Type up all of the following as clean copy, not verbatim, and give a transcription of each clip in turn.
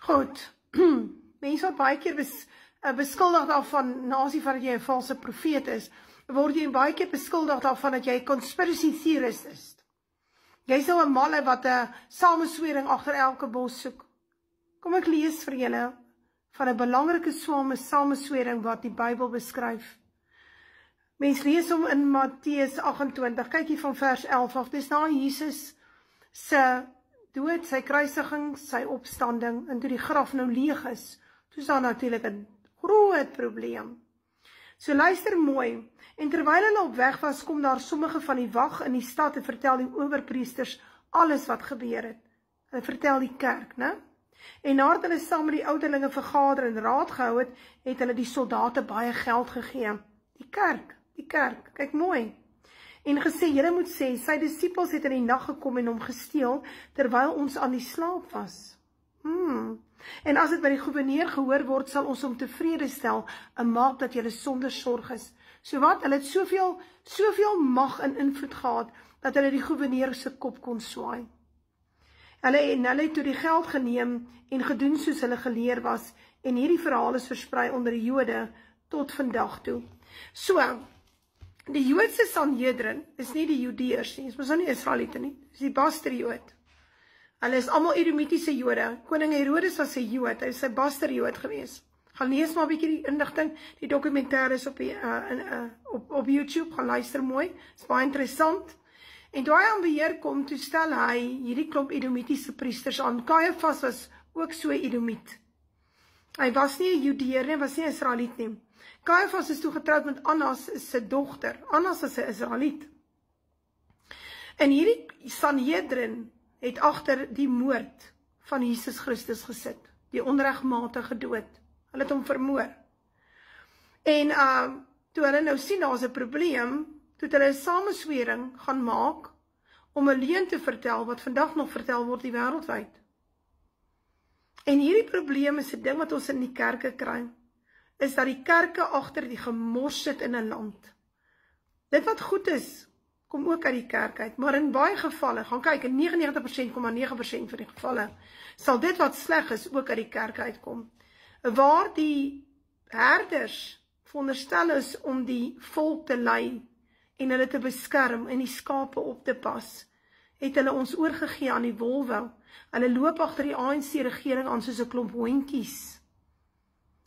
Goed, mense wat baie keer beskuldig daarvan, nasie van dat jy 'n valse profeet is, word jy baie keer beskuldig daarvan dat jy 'n conspiracy theorist is. Jy is nou 'n malle wat 'n sameswering agter elke bos soek. Kom ek lees vir julle van 'n belangrike sameswering wat die Bybel beskryf. Mens lees hom in Matteus 28, kyk hier van vers 11 af, dis na Jesus se dood, sy kruisiging, sy opstanding, en toe die graf nou leeg is, toe is daar natuurlik 'n groot probleem. So luister mooi, en terwyl hulle op weg was, kom daar sommige van die wag in die stad en vertel die owerpriesters alles wat gebeur het. Hulle vertel die kerk, né? En nadat hulle saam met die ouderlinge vergader en raad gehou het, het hulle die soldate baie geld gegee. Die kerk, kyk mooi. En gesê, julle moet sê, sy disippels het in die nag gekom en hom gesteel, terwyl ons aan die slaap was. En as dit by die gouverneur gehoor word, sal ons hom tevrede stel, en maak dat julle sonder sorg is. So wat, hulle het soveel mag en invloed gehad, dat hulle die gouverneur se kop kon swaai. Hulle het toe die geld geneem, en gedoen soos hulle geleer was, en hierdie verhaal is versprei onder die Jode, tot vandag toe. So, die Joodse Sanhedrin is nie die Judeërs nie, is mos nou nie Israeliete nie, is die Basterjood. Hulle is allemaal Edomitiese Jode. Koning Herodes was sy Jood, hy is sy Basterjood gewees. Gaan lees maar 'n bietjie die inligting, die dokumentaire is op YouTube, gaan luister mooi, is baie interessant. En toe hy aan beheer kom, toe stel hy hierdie klomp Edomitiese priesters aan. Kajafas was ook so Edomiet. Hy was nie 'n Judeër nie, was nie 'n Israeliet nie. Kajafas is toe getroud met Annas se dogter. Annas is 'n Israeliet. En hierdie Sanhedrin het agter die moord van Jesus Christus gesit, die onregmatige dood. Hulle het hom vermoor. En toe hulle nou sien daar's 'n probleem, toe het hulle 'n sameswering gaan maak om 'n leuen te vertel wat vandag nog vertel word die wêreldwyd. En hierdie probleem is 'n ding wat ons in die kerke kry, is dat die kerke agter die gemors sit in 'n land. Dit wat goed is, kom ook uit die kerk uit, maar in baie gevalle, gaan kyk, in 99,9% van die gevalle, sal dit wat sleg is ook uit die kerk uitkom. Waar die herders veronderstel is om die volk te lei, en hulle te beskerm, en die skape op te pas, het hulle ons oorgegee aan die wolwe. Hulle loop agter die ANC regering aan soos 'n klomp hondjies.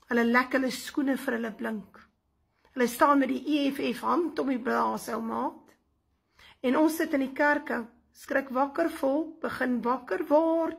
Hulle lek hulle skoene vir hulle blink. Hulle staan met die EFF hand om die blaas, ou maat. En ons sit in die kerke, skrik wakker volk, begin wakker word.